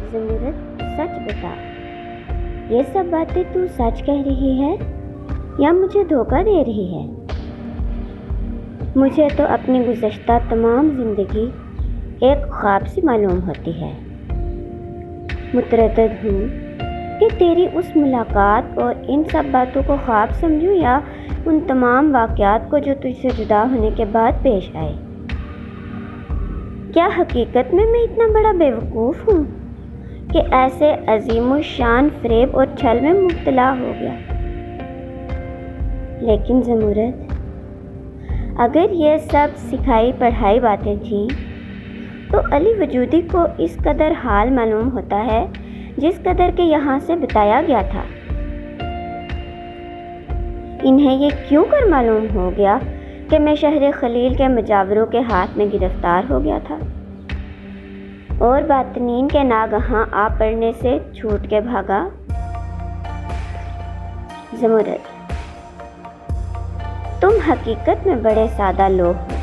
ज़मूरत सच बता, ये सब बातें तू सच कह रही है या मुझे धोखा दे रही है? मुझे तो अपनी गुज़श्ता तमाम ज़िंदगी एक ख्वाब सी मालूम होती है। मुतरद्दिद हूँ कि तेरी उस मुलाकात और इन सब बातों को ख्वाब समझूं या उन तमाम वाक़यात को जो तुझसे जुदा होने के बाद पेश आए। क्या हकीकत में मैं इतना बड़ा बेवकूफ़ हूँ कि ऐसे अजीम शान फ़रेब और छल में मुब्तला हो गया? लेकिन ज़मूरत, अगर ये सब सिखाई पढ़ाई बातें थीं तो अली वजूदी को इस कदर हाल मालूम होता है जिस कदर के यहाँ से बताया गया था। इन्हें ये क्यों कर मालूम हो गया कि मैं शहर खलील के मुजावरों के हाथ में गिरफ्तार हो गया था और बातनीन के नागहां आ पड़ने से छूट के भागा? ज़मूरत, तुम हकीकत में बड़े सादा लोग हो।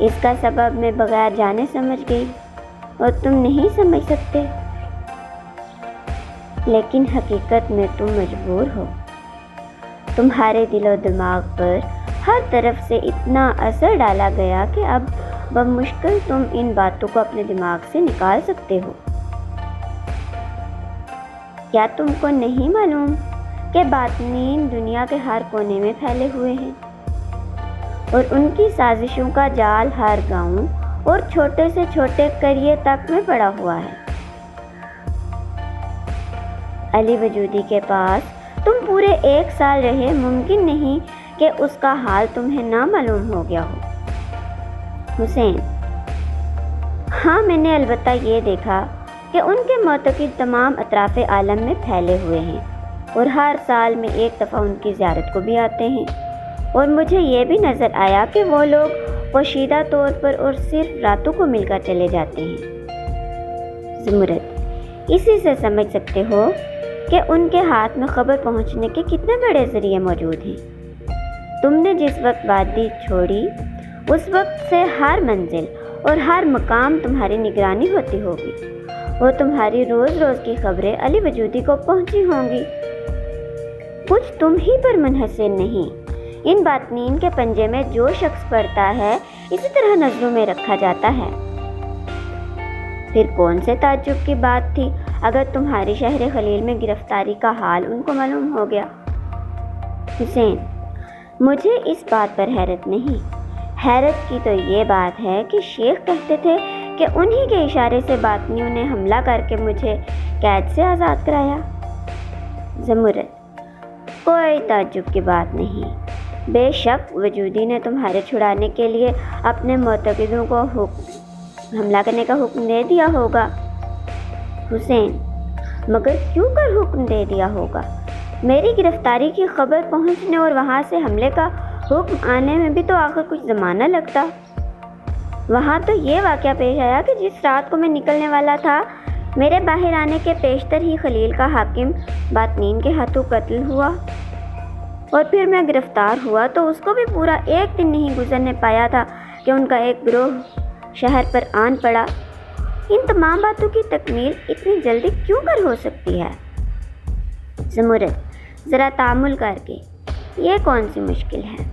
इसका सबब मैं बगैर जाने समझ गई और तुम नहीं समझ सकते, लेकिन हकीकत में तुम मजबूर हो। तुम्हारे दिलो दिमाग पर हर तरफ से इतना असर डाला गया कि अब बमुश्किल तुम इन बातों को अपने दिमाग से निकाल सकते हो। क्या तुमको नहीं मालूम कि बातनीन दुनिया के हर कोने में फैले हुए हैं और उनकी साजिशों का जाल हर गांव और छोटे से छोटे करिए तक में पड़ा हुआ है? अली वजूदी के पास तुम पूरे 1 साल रहे, मुमकिन नहीं कि उसका हाल तुम्हें ना मालूम हो गया हो। हुसैन, हाँ, मैंने अलबत्ता ये देखा कि उनके मोतक़िद तमाम अतराफ़े आलम में फैले हुए हैं और हर साल में एक दफ़ा उनकी ज़ियारत को भी आते हैं, और मुझे ये भी नज़र आया कि वो लोग पोशीदा तौर पर और सिर्फ रातों को मिलकर चले जाते हैं। ज़मूरत, इसी से समझ सकते हो कि उनके हाथ में ख़बर पहुंचने के कितने बड़े ज़रिए मौजूद हैं। तुमने जिस वक्त वादी छोड़ी उस वक्त से हर मंजिल और हर मकाम तुम्हारी निगरानी होती होगी और तुम्हारी रोज़ रोज़ की खबरें अली वजूदी को पहुंची होंगी। कुछ तुम ही पर मुनहसर नहीं, इन बातनीन के पंजे में जो शख्स पड़ता है इसी तरह नज़रों में रखा जाता है। फिर कौन से ताज्जुब की बात थी अगर तुम्हारी शहर खलील में गिरफ्तारी का हाल उनको मालूम हो गया? हुसैन, मुझे इस बात पर हैरत नहीं, हैरत की तो ये बात है कि शेख कहते थे कि उन्हीं के इशारे से बातनियों ने हमला करके मुझे कैद से आज़ाद कराया। ज़मूरत, कोई ताज्जुब की बात नहीं। बेशक वजूदी ने तुम्हारे छुड़ाने के लिए अपने मोतक़िदों को हमला करने का हुक्म दे दिया होगा। हुसैन, मगर क्यों कर हुक्म दे दिया होगा? मेरी गिरफ्तारी की खबर पहुंचने और वहां से हमले का हुक्म आने में भी तो आखिर कुछ ज़माना लगता। वहां तो ये वाक़या पेश आया कि जिस रात को मैं निकलने वाला था, मेरे बाहर आने के पेशतर ही खलील का हाकिम बातनीन के हाथों कत्ल हुआ और फिर मैं गिरफ्तार हुआ तो उसको भी पूरा 1 दिन नहीं गुजरने पाया था कि उनका एक गिरोह शहर पर आन पड़ा। इन तमाम बातों की तकमील इतनी जल्दी क्यों कर हो सकती है? ज़मूरत, ज़रा तामुल करके, ये कौन सी मुश्किल है?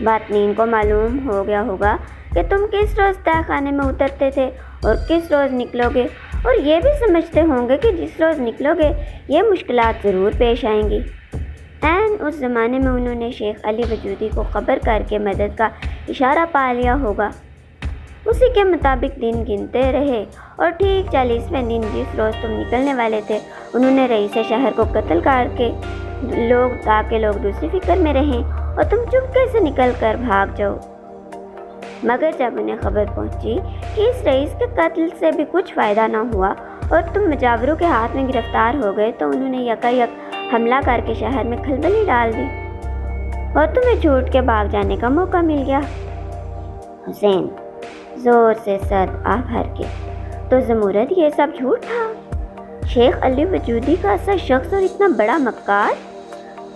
बातनीन को मालूम हो गया होगा कि तुम किस रोज़ तहखाने में उतरते थे और किस रोज़ निकलोगे, और ये भी समझते होंगे कि जिस रोज़ निकलोगे ये मुश्किलात ज़रूर पेश आएंगी। ऐन उस ज़माने में उन्होंने शेख अली वजूदी को ख़बर करके मदद का इशारा पा लिया होगा। उसी के मुताबिक दिन गिनते रहे और ठीक 40वें दिन जिस रोज़ तुम निकलने वाले थे, उन्होंने रईस शहर को कत्ल करके ताकि लोग दूसरी फिक्र में रहें और तुम चुपके से निकल कर भाग जाओ। मगर जब उन्हें खबर पहुंची कि इस रईस के कत्ल से भी कुछ फ़ायदा ना हुआ और तुम मुजावरों के हाथ में गिरफ्तार हो गए, तो उन्होंने यकायक हमला करके शहर में खलबली डाल दी और तुम्हें छूट के भाग जाने का मौका मिल गया। हुसैन, ज़ोर से सर आ भर के, तो ज़मूरत, ये सब झूठ था? शेख अली वजूदी का ऐसा शख्स और इतना बड़ा मक्कार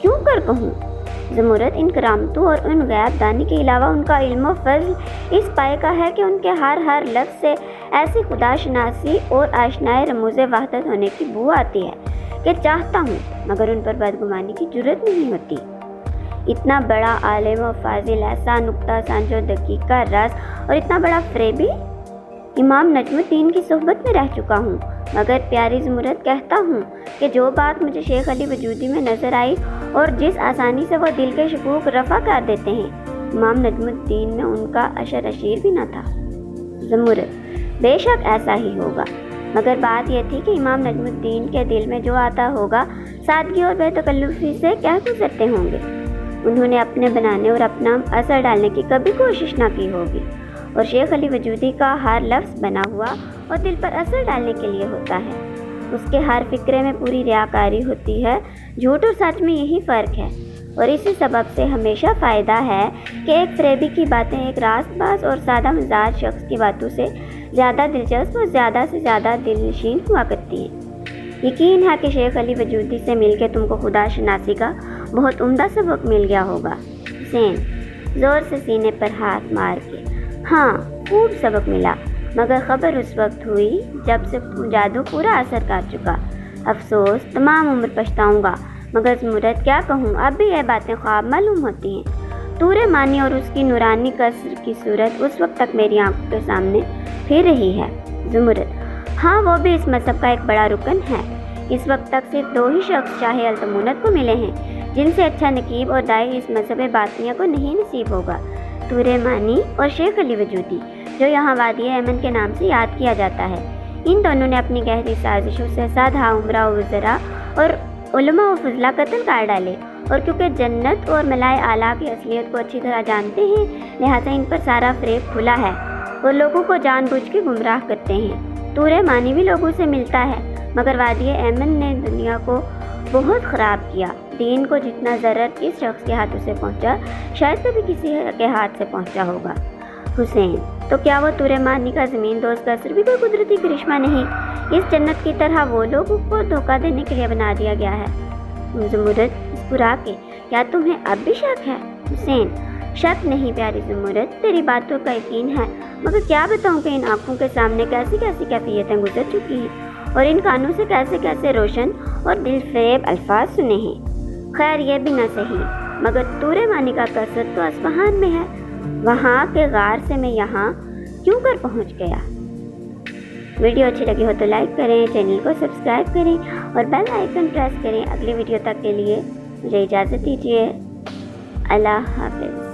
क्यों कर कहूँ? ज़मूरत, इन करामतों और उन गैब दानी के अलावा उनका इल्म व फज़ल इस पाए का है कि उनके हर लफ्ज़ से ایسی خدا شناسی اور آشنائے رموز وحدت ہونے کی بو آتی ہے کہ چاہتا ہوں مگر ان پر بدگمانی کی جرت نہیں ہوتی۔ اتنا بڑا عالم و فاضل، ایسا نکتہ سنج و دقیقہ رس اور اتنا بڑا فریبی، امام نجم الدین کی صحبت میں رہ چکا ہوں، مگر پیاری زمرد کہتا ہوں کہ جو بات مجھے شیخ علی وجودی میں نظر آئی اور جس آسانی سے وہ دل کے شکوک رفع کر دیتے ہیں، امام نجم الدین میں ان کا عشر اشیر بھی نہ تھا۔ زمرد: بے شک ایسا ہی ہوگا، مگر بات یہ تھی کہ امام نجم الدین کے دل میں جو آتا ہوگا سادگی اور بے تکلفی سے کیا گزرتے ہوں گے۔ انہوں نے اپنے بنانے اور اپنا اثر ڈالنے کی کبھی کوشش نہ کی ہوگی، اور شیخ علی وجودی کا ہر لفظ بنا ہوا اور دل پر اثر ڈالنے کے لیے ہوتا ہے۔ اس کے ہر فکرے میں پوری ریاکاری ہوتی ہے۔ جھوٹ اور سچ میں یہی فرق ہے، اور اسی سبب سے ہمیشہ فائدہ ہے کہ ایک فریبی کی باتیں ایک راست باز اور سادہ مزاج شخص کی باتوں سے زیادہ دلچسپ اور زیادہ سے زیادہ دل نشین ہوا کرتی ہیں۔ یقین ہے کہ شیخ علی وجودی سے مل کے تم کو خدا شناسی کا بہت عمدہ سبق مل گیا ہوگا۔ حسین زور سے سینے پر ہاتھ مار کے: ہاں، خوب سبق ملا، مگر خبر اس وقت ہوئی جب سے جادو پورا اثر کر چکا۔ افسوس، تمام عمر پچھتاؤں گا، مگر زمرد کیا کہوں، اب بھی یہ باتیں خواب معلوم ہوتی ہیں۔ طور مانی اور اس کی نورانی قصر کی صورت اس وقت تک میری آنکھوں کے سامنے پھر رہی ہے۔ زمرد: ہاں، وہ بھی اس مذہب کا ایک بڑا رکن ہے۔ اس وقت تک صرف 2 ہی شخص شاہ التمونت کو ملے ہیں جن سے اچھا نقیب اور داعی اس مذہب باطنیہ کو نہیں نصیب ہوگا: طور مانی اور شیخ علی وجودی، جو یہاں وادی ایمن کے نام سے یاد کیا جاتا ہے۔ ان دونوں نے اپنی گہری سازشوں سے سادہ عمرہ و وزراء اور علماء و فضلاء قتل کر ڈالے، اور کیونکہ جنت اور ملائے اعلیٰ کی اصلیت کو اچھی طرح جانتے ہیں، لہٰذا ان پر سارا فریب کھلا ہے اور لوگوں کو جان بوجھ کے گمراہ کرتے ہیں۔ طور مانی بھی لوگوں سے ملتا ہے، مگر وادی ایمن نے دنیا کو بہت خراب کیا۔ دین کو جتنا ضرر اس شخص کے ہاتھوں سے پہنچا، شاید کبھی کسی کے ہاتھ سے پہنچا ہوگا۔ حسین: تو کیا وہ طور مانی کا زمین دوز قصر بھی کوئی قدرتی کرشمہ نہیں؟ اس جنت کی طرح وہ لوگوں کو دھوکہ دینے کے لیے بنا دیا گیا ہے۔ زمرد مسکرا کے: کیا تمہیں اب بھی شک ہے؟ حسین: شک نہیں پیاری زمرد، تیری باتوں کا یقین ہے، مگر کیا بتاؤں کہ ان آنکھوں کے سامنے کیسی کیسی کیفیتیں گزر چکی ہیں، اور ان کانوں سے کیسے کیسے روشن اور دل فریب الفاظ سنے ہیں۔ خیر، یہ بھی نہ صحیح، مگر طور مانی کا قصر تو اصفہان میں ہے، وہاں کے غار سے میں یہاں کیوں کر پہنچ گیا۔ ویڈیو اچھی لگی ہو تو لائک کریں، چینل کو سبسکرائب کریں اور بیل آئیکن پریس کریں۔ اگلی ویڈیو تک کے لیے مجھے اجازت دیجیے۔ اللہ حافظ۔